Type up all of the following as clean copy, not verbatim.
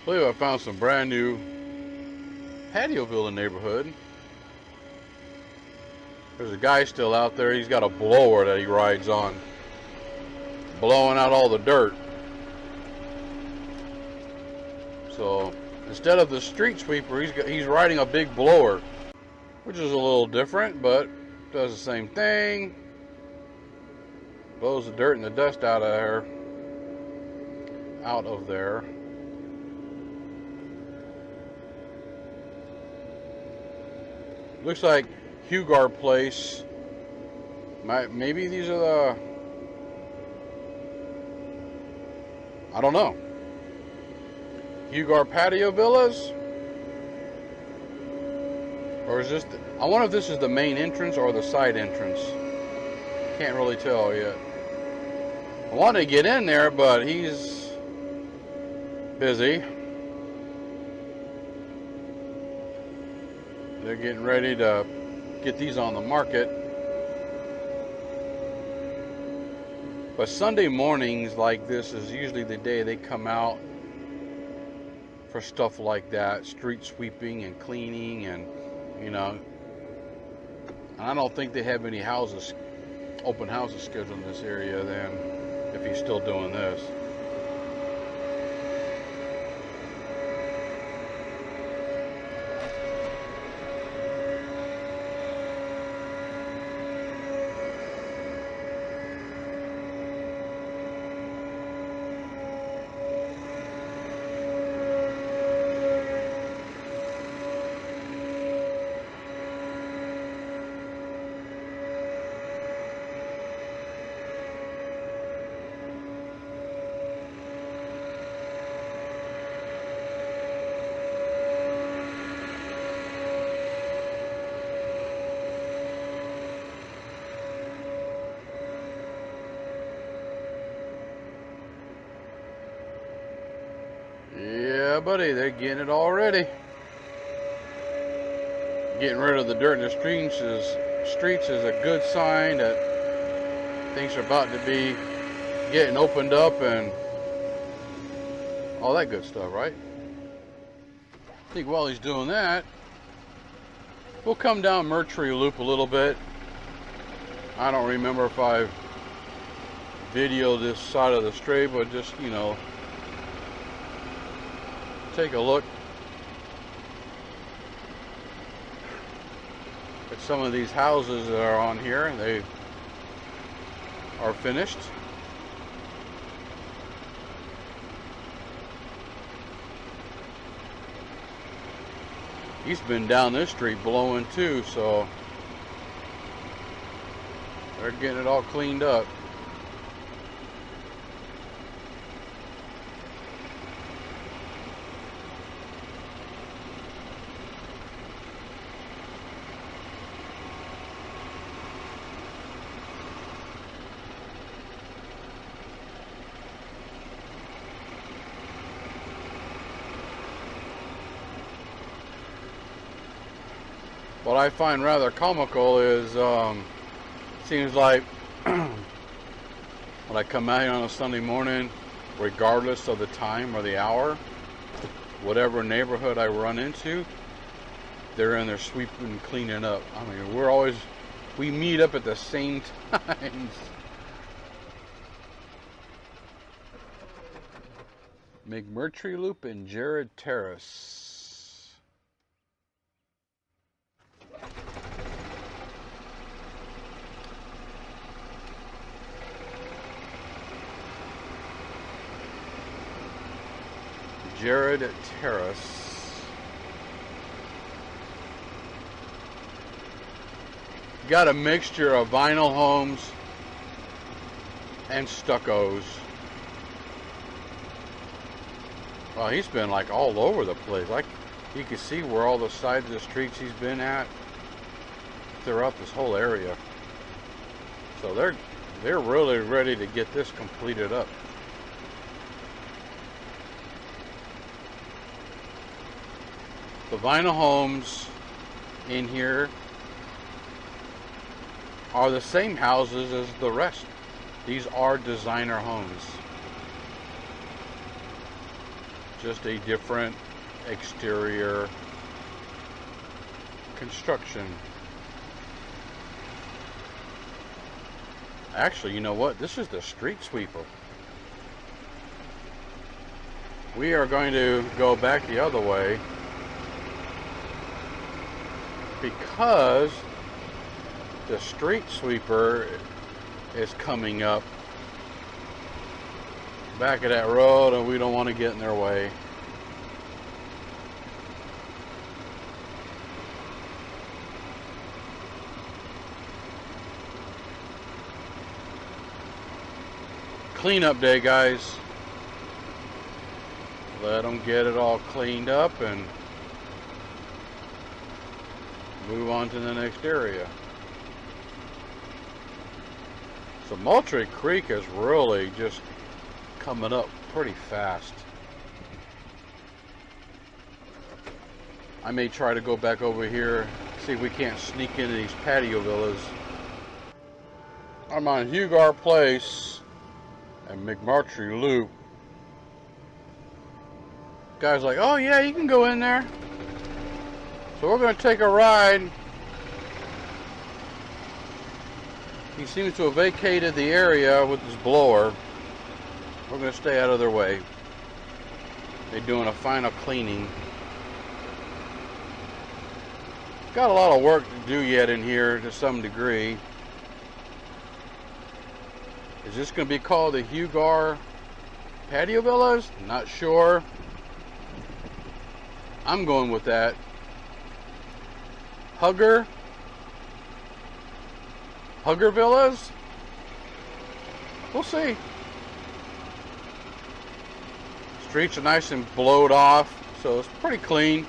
I believe I found some brand new Patioville in the neighborhood. There's a guy still out there. He's got a blower that he rides on, blowing out all the dirt. So instead of the street sweeper, he's riding a big blower, which is a little different, but does the same thing. Blows the dirt and the dust out of there. Looks like Hugar place. Maybe these are the, I don't know. Hugar patio villas? Or is this, I wonder if this is the main entrance or the side entrance. Can't really tell yet. I want to get in there, but he's busy. They're getting ready to get these on the market. But Sunday mornings like this is usually the day they come out for stuff like that, street sweeping and cleaning, and I don't think they have any open houses scheduled in this area then, if he's still doing this. Yeah, buddy, they're getting it already. Getting rid of the dirt in the streets is a good sign that things are about to be getting opened up and all that good stuff, right? I think while he's doing that, we'll come down Moultrie Loop a little bit. I don't remember if I've videoed this side of the street, but just, take a look at some of these houses that are on here. They are finished. He's been down this street blowing too, so they're getting it all cleaned up. What I find rather comical is, seems like when I come out here on a Sunday morning, regardless of the time or the hour, whatever neighborhood I run into, they're in there sweeping and cleaning up. I mean, we meet up at the same times. McMurtry Loop and Jared Terrace. Jared Terrace. Got a mixture of vinyl homes and stuccos. Well, he's been like all over the place. Like you can see where all the sides of the streets he's been at throughout this whole area. So they're really ready to get this completed up. The vinyl homes in here are the same houses as the rest. These are designer homes. just a different exterior construction. Actually, you know what? This is the street sweeper. We are going to go back the other way because the street sweeper is coming up back of that road and we don't want to get in their way. Cleanup day, guys. Let them get it all cleaned up and move on to the next area. So Moultrie Creek is really just coming up pretty fast. I may try to go back over here, see if we can't sneak into these patio villas. I'm on Hugar Place and McMurtry Loop. Guy's like, oh yeah, you can go in there. So we're going to take a ride. He seems to have vacated the area with his blower. We're going to stay out of their way. They're doing a final cleaning. Got a lot of work to do yet in here to some degree. Is this going to be called the Hugar Patio Villas? Not sure. I'm going with that. Hugar Villas? We'll see. Streets are nice and blowed off, so it's pretty clean.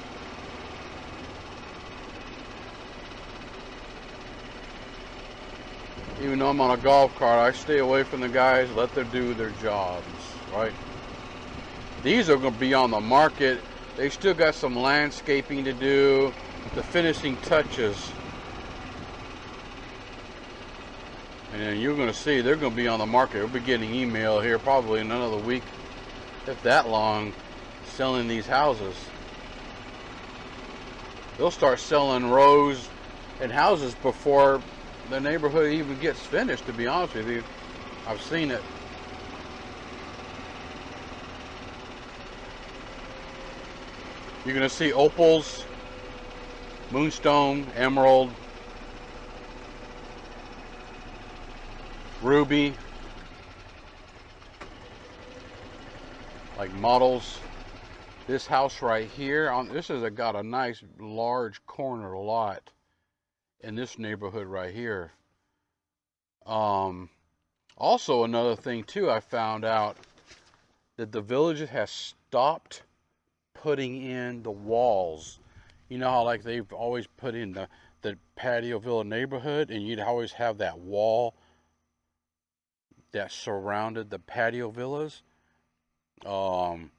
Even though I'm on a golf cart, I stay away from the guys, let them do their jobs, right? These are going to be on the market. They still got some landscaping to do, the finishing touches. And then you're going to see they're going to be on the market. We'll be getting email here probably in another week, if that long, selling these houses. They'll start selling rows and houses before the neighborhood even gets finished, to be honest with you. I've seen it. You're going to see opals, moonstone, emerald, ruby, like models. This house right here, this has got a nice large corner lot in this neighborhood right here. Also another thing too, I found out that the village has stopped putting in the walls. You know how like they've always put in the patio villa neighborhood, and you'd always have that wall that surrounded the patio villas. One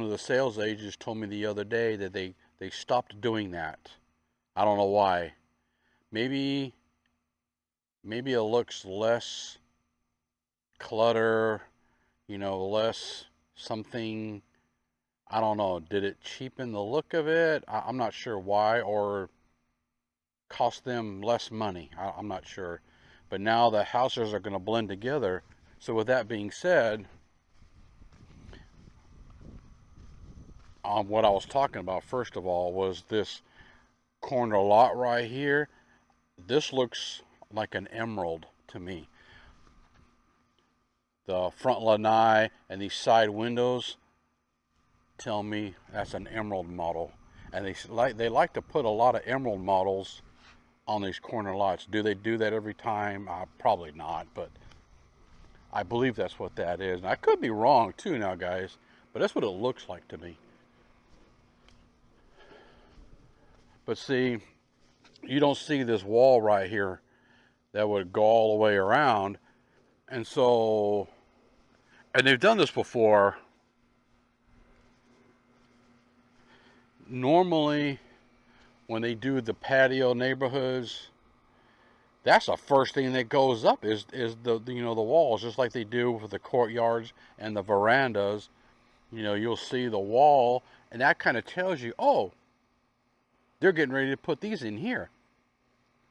of the sales agents told me the other day that they stopped doing that. I don't know why. Maybe it looks less clutter, you know, less something. I don't know. Did it cheapen the look of it? I'm not sure why, or cost them less money. I'm not sure. But now the houses are going to blend together. So with that being said, what I was talking about first of all was this corner lot right here. This looks like an emerald to me. The front lanai and these side windows tell me that's an emerald model, and they like to put a lot of emerald models on these corner lots. Do they do that every time? Probably not, but I believe that's what that is. And I could be wrong too now, guys, but that's what it looks like to me. But see, you don't see this wall right here that would go all the way around. And so, and they've done this before. Normally, when they do the patio neighborhoods, that's the first thing that goes up is the the walls, just like they do with the courtyards and the verandas. you'll see the wall, and that kind of tells you, oh, they're getting ready to put these in here.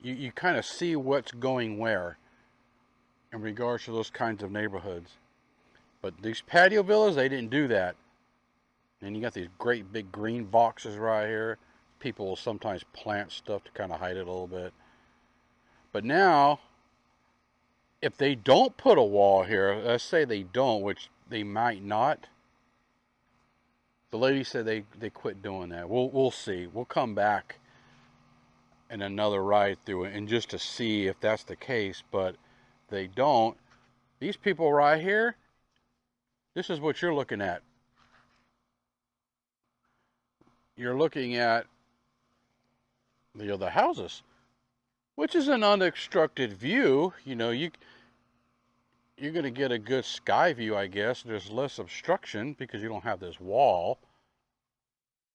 You kind of see what's going where in regards to those kinds of neighborhoods. But these patio villas, they didn't do that. And you got these great big green boxes right here. People will sometimes plant stuff to kind of hide it a little bit. But now, if they don't put a wall here, let's say they don't, which they might not. The lady said they quit doing that. We'll see. We'll come back in another ride through it and just to see if that's the case. But they don't. These people right here, this is what you're looking at. You're looking at the other houses, which is an unobstructed view. You're going to get a good sky view, I guess. There's less obstruction because you don't have this wall.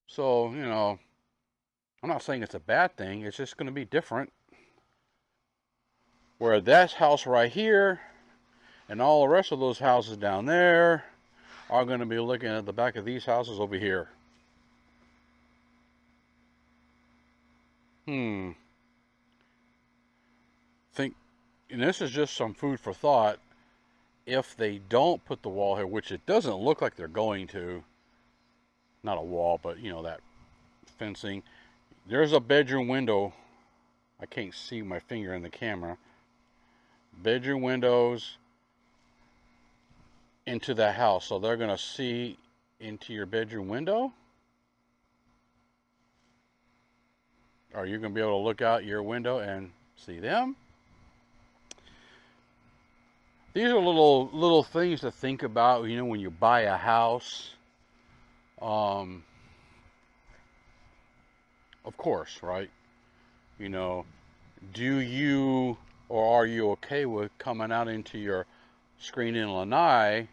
So, I'm not saying it's a bad thing. It's just going to be different. Where that house right here and all the rest of those houses down there are going to be looking at the back of these houses over here. And this is just some food for thought. If they don't put the wall here, which it doesn't look like they're going to, not a wall, but that fencing, there's a bedroom window. I can't see my finger in the camera. Bedroom windows into the house, so they're going to see into your bedroom window. Are you going to be able to look out your window and see them? These are little things to think about, when you buy a house. Of course, right? Do you or are you okay with coming out into your screen in Lanai,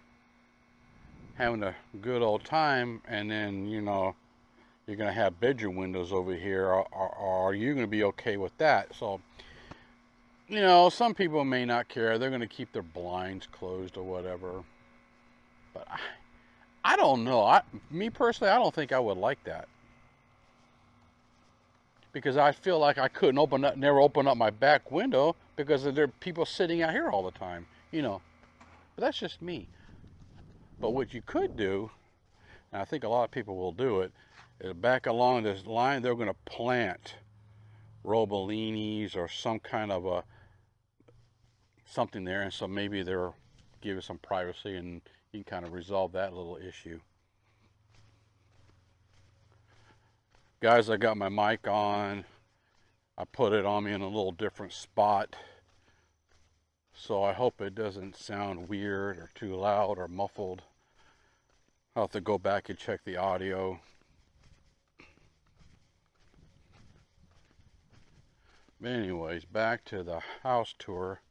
having a good old time, and then, you're going to have bedroom windows over here, or are you going to be okay with that? So, some people may not care. They're going to keep their blinds closed or whatever. But I don't know. Me personally, I don't think I would like that. Because I feel like I couldn't never open up my back window because there are people sitting out here all the time, But that's just me. But what you could do, and I think a lot of people will do it, is back along this line, they're going to plant robolinis or some kind of something there, and so maybe they'll give you some privacy and you can kind of resolve that little issue. Guys, I got my mic on. I put it on me in a little different spot, so I hope it doesn't sound weird or too loud or muffled. I'll have to go back and check the audio. But anyways, back to the house tour.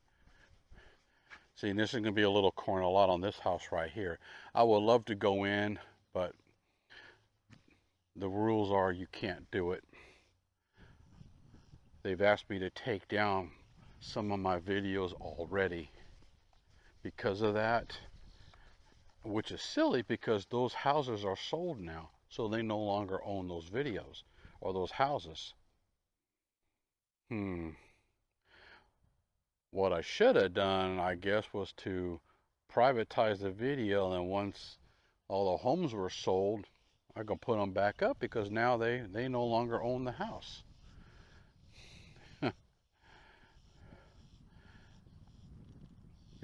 See, this is going to be a little corner lot on this house right here. I would love to go in, but the rules are you can't do it. They've asked me to take down some of my videos already because of that, which is silly because those houses are sold now, so they no longer own those videos or those houses. What I should have done, I guess, was to privatize the video, and then once all the homes were sold, I could put them back up because now they no longer own the house.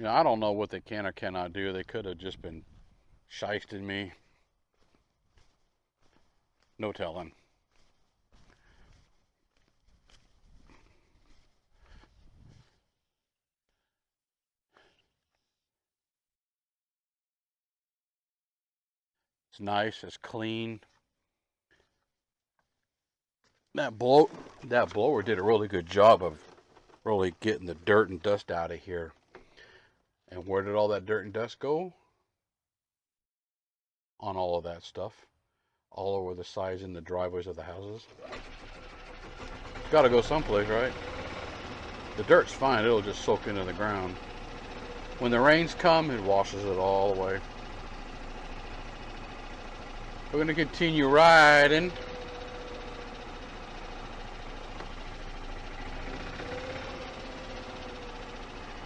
I don't know what they can or cannot do. They could have just been shysting me. No telling. It's nice. It's clean. That blower did a really good job of really getting the dirt and dust out of here. And where did all that dirt and dust go? On all of that stuff. All over the sides and the driveways of the houses. It's got to go someplace, right? The dirt's fine. It'll just soak into the ground. When the rains come, it washes it all away. We're going to continue riding.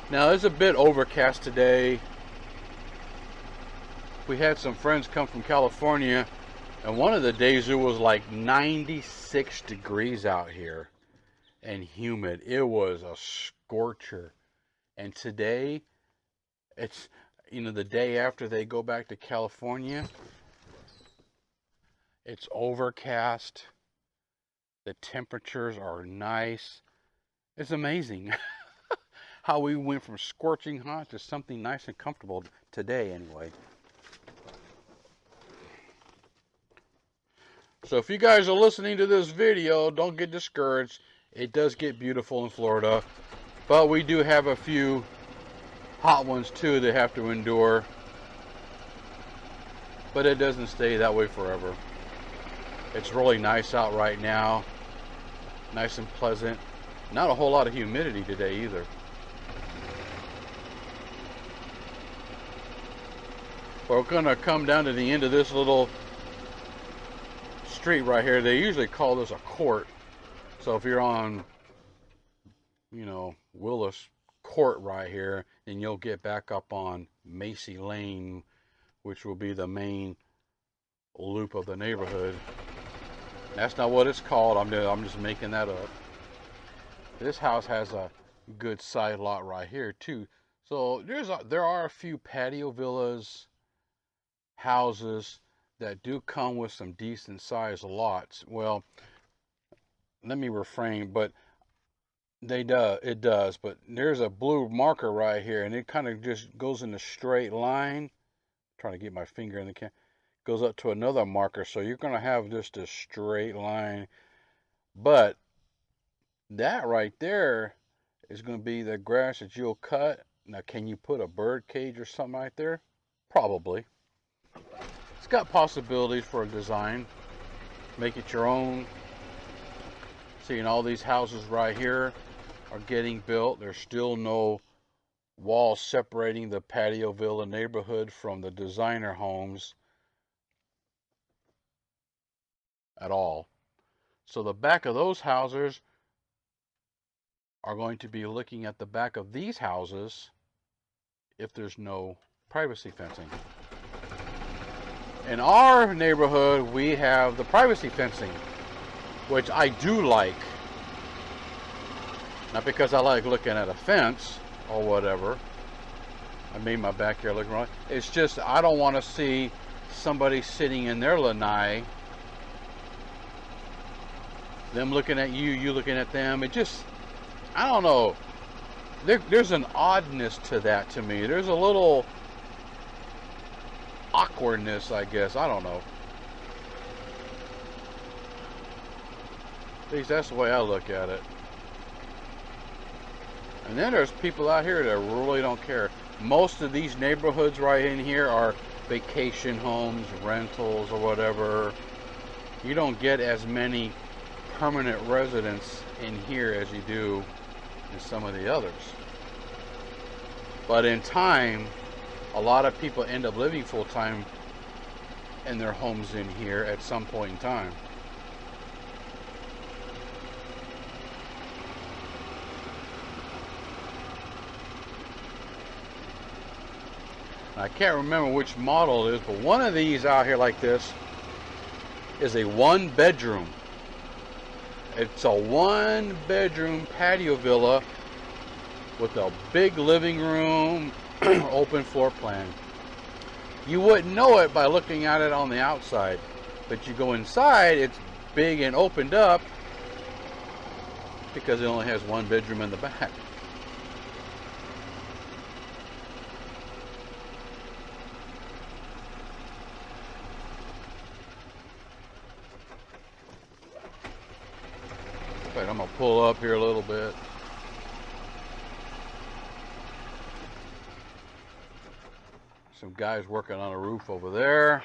Now, it's a bit overcast today. We had some friends come from California, and one of the days it was like 96 degrees out here and humid. It was a scorcher. And today, it's, the day after they go back to California, it's overcast. The temperatures are nice. It's amazing how we went from scorching hot to something nice and comfortable today anyway. So if you guys are listening to this video, don't get discouraged. It does get beautiful in Florida, but we do have a few hot ones too that have to endure. But it doesn't stay that way forever. It's really nice out right now. Nice and pleasant. Not a whole lot of humidity today either. We're gonna come down to the end of this little street right here. They usually call this a court. So if you're on, Willis Court right here, then you'll get back up on Macy Lane, which will be the main loop of the neighborhood. That's not what it's called. I'm just making that up. This house has a good side lot right here too. So there are a few patio villas, houses that do come with some decent sized lots. Well, let me refrain, but it does. But there's a blue marker right here, and it kind of just goes in a straight line. I'm trying to get my finger in the can. Goes up to another marker, so you're gonna have just a straight line. But that right there is going to be the grass that you'll cut. Now, can you put a bird cage or something right there? Probably. It's got possibilities for a design. Make it your own. Seeing all these houses right here are getting built. There's still no wall separating the Patio Villa neighborhood from the designer homes at all. So the back of those houses are going to be looking at the back of these houses if there's no privacy fencing. In our neighborhood, we have the privacy fencing, which I do like. Not because I like looking at a fence or whatever. I made my backyard look wrong. It's just I don't want to see somebody sitting in their lanai, them looking at you, you looking at them. It just, I don't know. There's an oddness to that to me. There's a little awkwardness, I guess. I don't know. At least that's the way I look at it. And then there's people out here that really don't care. Most of these neighborhoods right in here are vacation homes, rentals, or whatever. You don't get as many permanent residents in here as you do in some of the others. But in time, a lot of people end up living full time in their homes in here at some point in time. I can't remember which model it is, but one of these out here like this is a 1-bedroom. It's a 1-bedroom patio villa with a big living room, open floor plan. You wouldn't know it by looking at it on the outside, but you go inside, it's big and opened up because it only has 1 bedroom in the back. Wait, I'm gonna pull up here a little bit. Some guys working on a roof over there.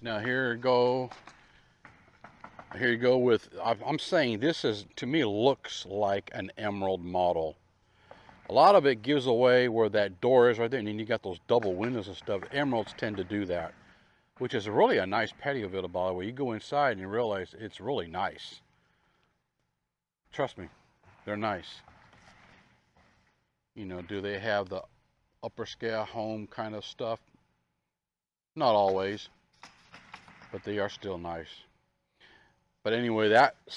Now here you go. Here you go with, I'm saying this is, to me, looks like an emerald model. A lot of it gives away where that door is right there, and then you got those double windows and stuff. Emeralds tend to do that, which is really a nice patio villa, by the way. You go inside and you realize it's really nice. Trust me, they're nice. You know, do they have the upper scale home kind of stuff? Not always, but they are still nice. But anyway,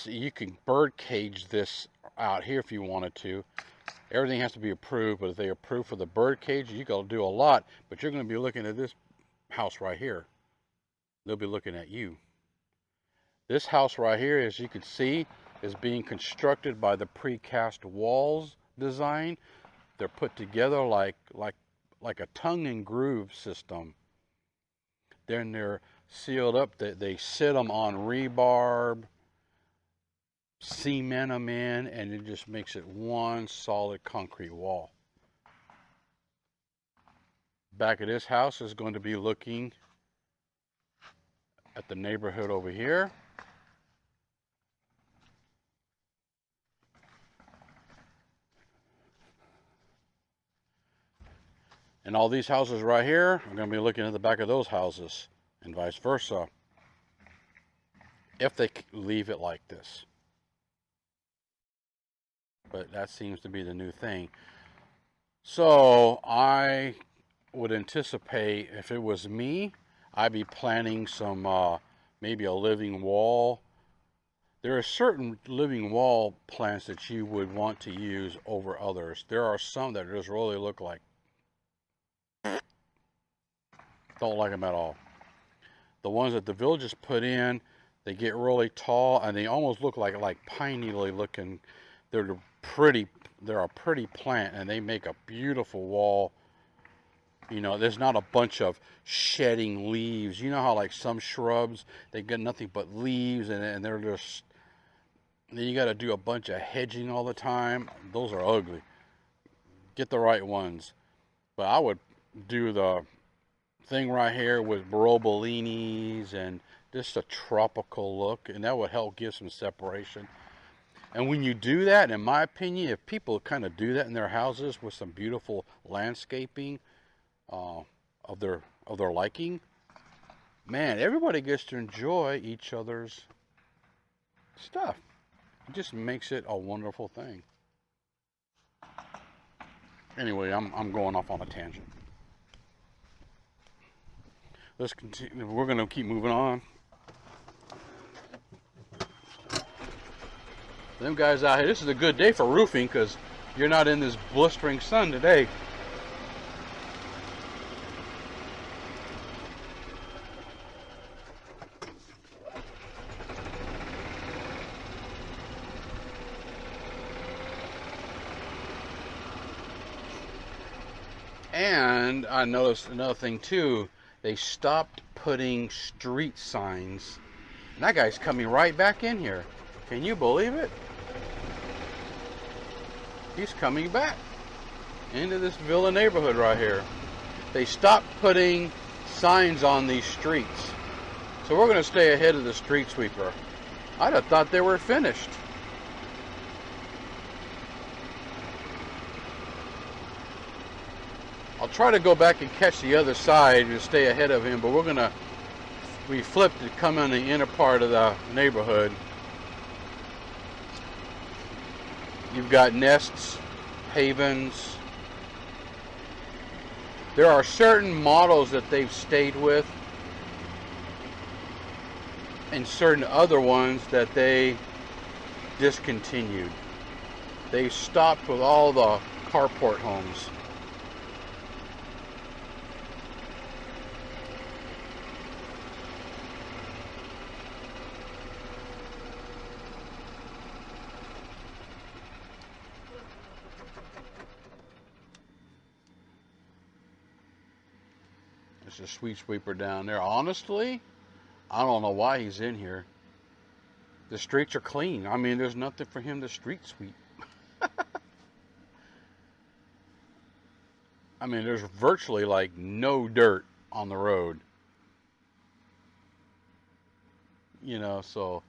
you can bird cage this out here if you wanted to. Everything has to be approved, but if they approve for the bird cage, you got to do a lot. But you're going to be looking at this house right here. They'll be looking at you. This house right here, as you can see, is being constructed by the precast walls design. They're put together like a tongue and groove system. Then they're sealed up. They sit them on rebarb, cement them in, and it just makes it one solid concrete wall. Back of this house is going to be looking at the neighborhood over here. And all these houses right here are going to be looking at the back of those houses, and vice versa, if they leave it like this. But that seems to be the new thing. So I would anticipate, if it was me, I'd be planning some maybe a living wall. There are certain living wall plants that you would want to use over others. There are some that just really look like, don't like them at all. The ones that the villages put in, they get really tall and they almost look like pine needly looking. They're a pretty plant, and they make a beautiful wall. You know, there's not a bunch of shedding leaves. You know how like some shrubs, they get nothing but leaves, and they're just, then you got to do a bunch of hedging all the time. Those are ugly. Get the right ones. But I would do the thing right here with brobolinis and just a tropical look, and that would help give some separation. And when you do that, in my opinion, if people kind of do that in their houses with some beautiful landscaping of their liking, man, everybody gets to enjoy each other's stuff. It just makes it a wonderful thing. Anyway, I'm going off on a tangent. Let's continue. We're going to keep moving on. Them guys out here, this is a good day for roofing because you're not in this blistering sun today. And I noticed another thing too. They stopped putting street signs. And that guy's coming right back in here. Can you believe it? He's coming back into this villa neighborhood right here. They stopped putting signs on these streets. So we're going to stay ahead of the street sweeper. I'd have thought they were finished. I'll try to go back and catch the other side and stay ahead of him, but we flipped to come in the inner part of the neighborhood. You've got nests, havens. There are certain models that they've stayed with, and certain other ones that they discontinued. They stopped with all the carport homes. There's a street sweeper down there. Honestly, I don't know why he's in here. The streets are clean. I mean, there's nothing for him to street sweep. I mean, there's virtually like no dirt on the road. You know, so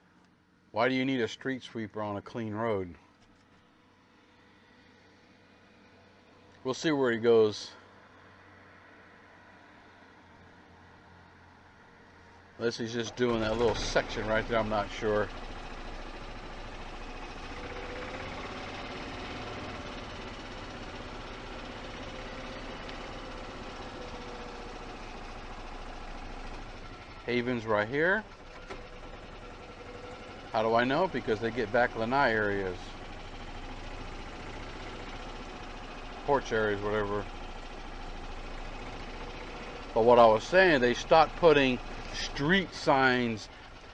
why do you need a street sweeper on a clean road? We'll see where he goes. Unless he's just doing that little section right there, I'm not sure. Haven's right here. How do I know? Because they get back lanai areas. Porch areas, whatever. But what I was saying, they stopped putting street signs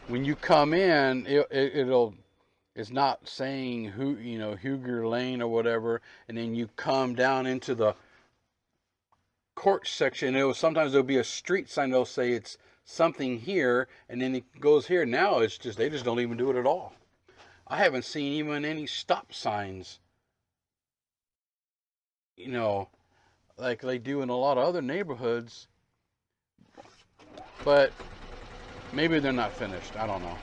when you come in. It's not saying who, you know, Hugar Lane or whatever, and then you come down into the court section. Sometimes there'll be a street sign. They'll say it's something here, and then it goes here. Now it's just they just don't even do it at all. I haven't seen even any stop signs, you know, like they do in a lot of other neighborhoods. But maybe they're not finished. I don't know.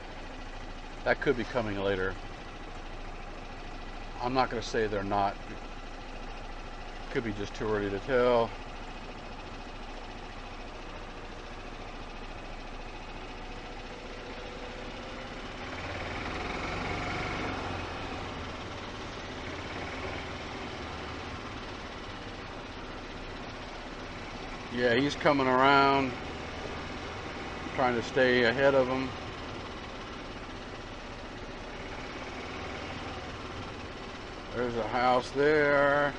That could be coming later. I'm not going to say they're not. Could be just too early to tell. Yeah, he's coming around, trying to stay ahead of him. There's a house there.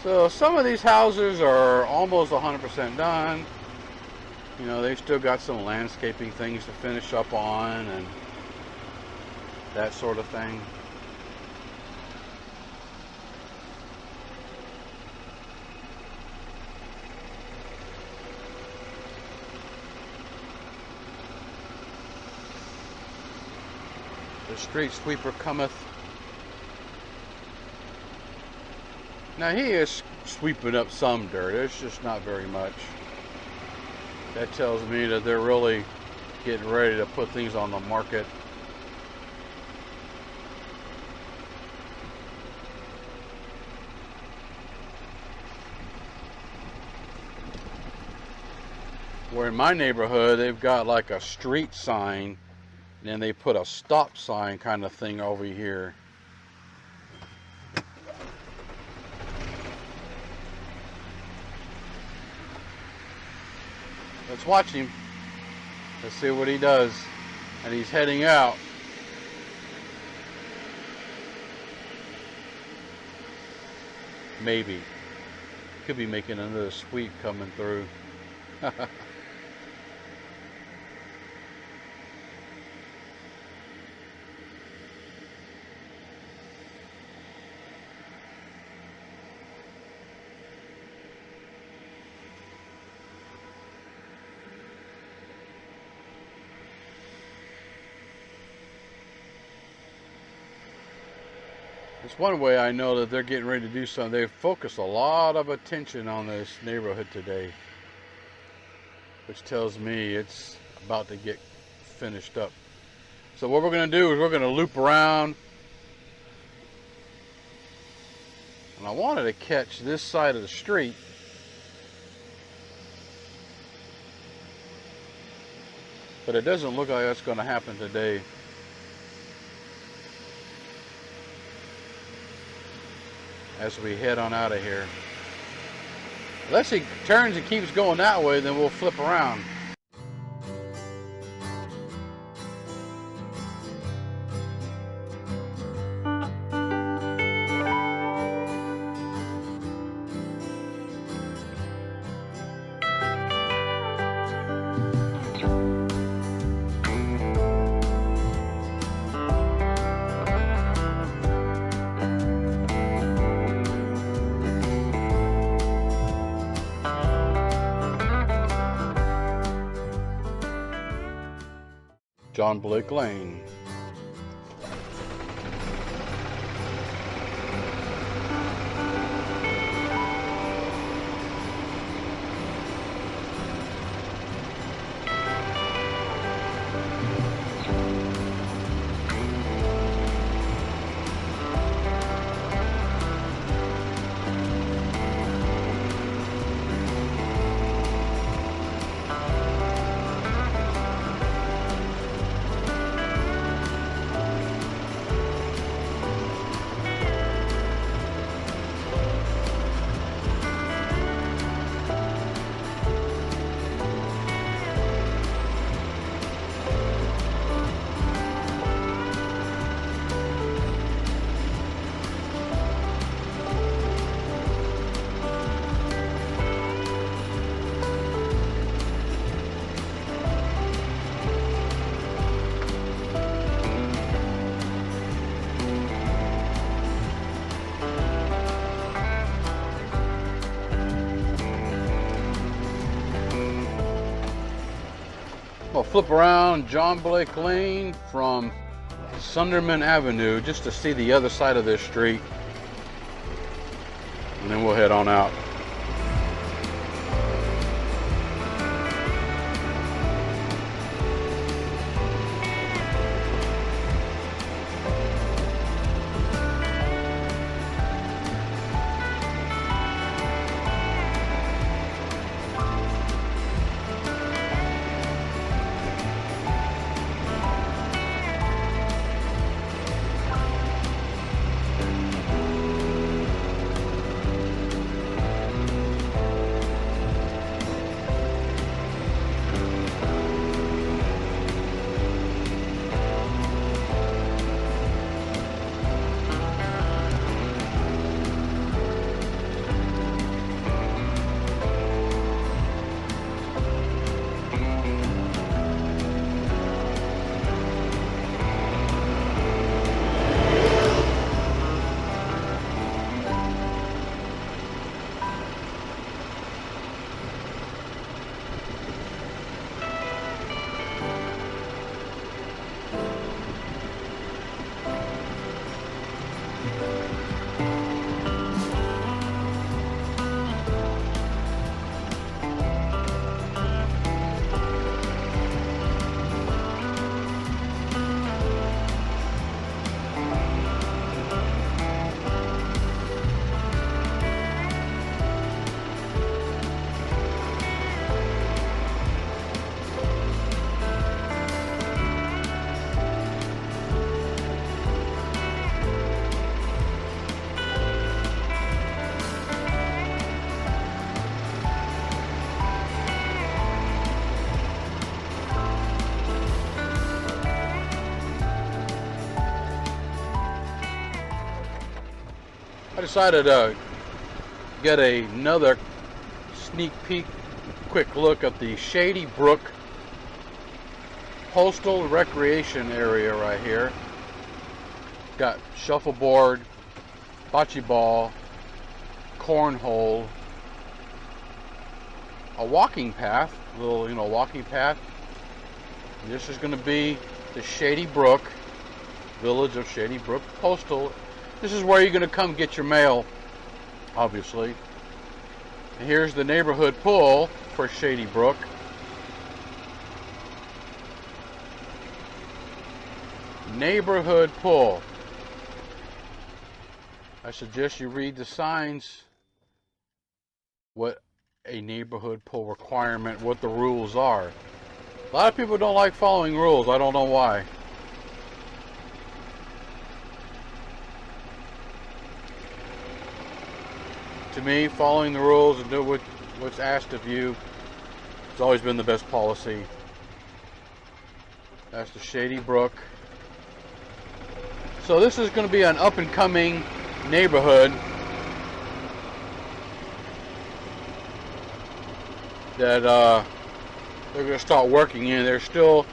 So some of these houses are almost 100% done. You know, they've still got some landscaping things to finish up on and that sort of thing. The street sweeper cometh. Now he is sweeping up some dirt. It's just not very much. That tells me that they're really getting ready to put things on the market. Where in my neighborhood, they've got like a street sign, and then they put a stop sign kind of thing over here. Let's watch him. Let's see what he does. And he's heading out. Maybe. Could be making another sweep coming through. It's one way I know that they're getting ready to do something. They've focused a lot of attention on this neighborhood today, which tells me it's about to get finished up. So what we're going to do is we're going to loop around. And I wanted to catch this side of the street. But it doesn't look like that's going to happen today. As we head on out of here. Unless he turns and keeps going that way, then we'll flip around. John Blake Lane. I'll flip around John Blake Lane from Sunderman Avenue just to see the other side of this street, and then we'll head on out. I decided to get another sneak peek, quick look at the Shady Brook Postal Recreation area right here. Got shuffleboard, bocce ball, cornhole, a walking path, a little, walking path. And this is going to be the Shady Brook, Village of Shady Brook Postal. This is where you're going to come get your mail, obviously. And here's the neighborhood pool for Shady Brook. Neighborhood pool. I suggest you read the signs, what a neighborhood pool requirement, what the rules are. A lot of people don't like following rules. I don't know why. To me, following the rules and do what's asked of you has always been the best policy. That's the Shady Brook. So this is going to be an up-and-coming neighborhood that they're going to start working in. They're still,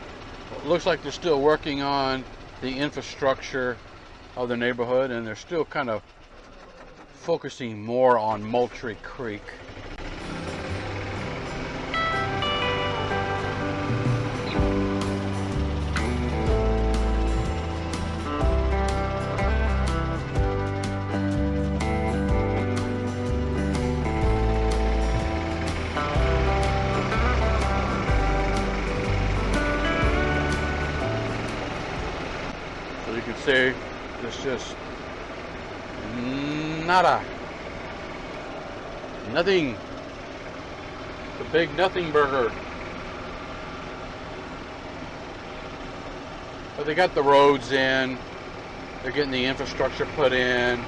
looks like they're still working on the infrastructure of the neighborhood, and they're still kind of focusing more on Moultrie Creek. So you can see there's just nada. Nothing. The big nothing burger. But they got the roads in. They're getting the infrastructure put in.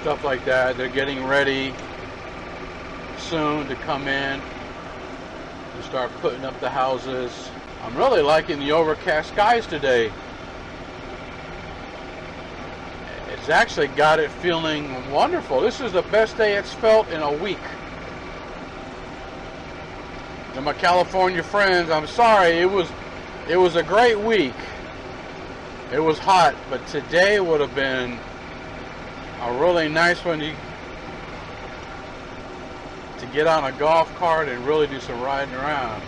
Stuff like that. They're getting ready soon to come in and start putting up the houses. I'm really liking the overcast skies today. It's actually got it feeling wonderful. This is the best day it's felt in a week. To my California friends, I'm sorry, it was a great week. It was hot, but today would have been a really nice one to get on a golf cart and really do some riding around.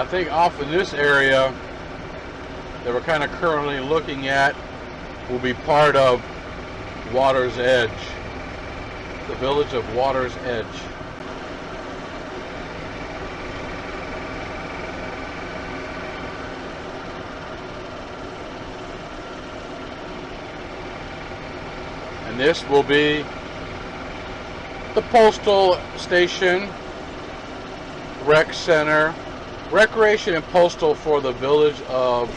I think off of this area that we're kind of currently looking at will be part of Water's Edge, the village of Water's Edge. And this will be the Postal Station, Rec Center, Recreation and Postal for the Village of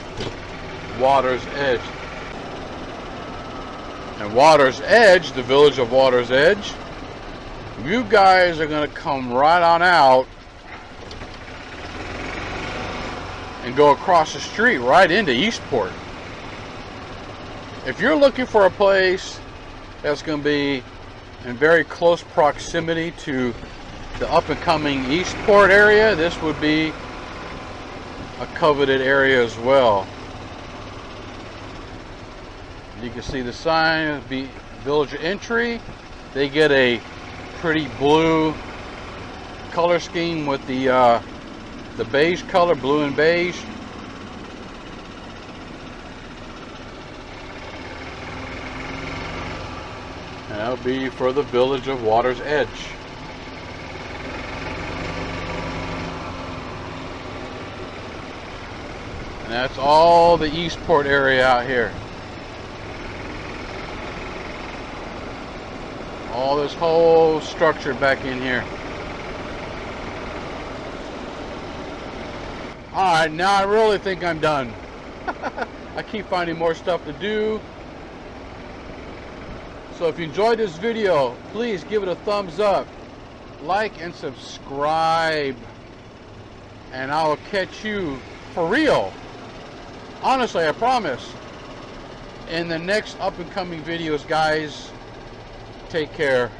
Water's Edge. And Water's Edge, the Village of Water's Edge, you guys are going to come right on out and go across the street right into Eastport. If you're looking for a place that's going to be in very close proximity to the up and coming Eastport area, this would be a coveted area as well. You can see the sign, Village Entry. They get a pretty blue color scheme with the beige color, blue and beige. And that'll be for the Village of Water's Edge. And that's all the Eastport area out here. All this whole structure back in here. Alright, now I really think I'm done. I keep finding more stuff to do. So if you enjoyed this video, please give it a thumbs up, like and subscribe, and I will catch you for real, honestly, I promise, in the next up and coming videos, guys. Take care.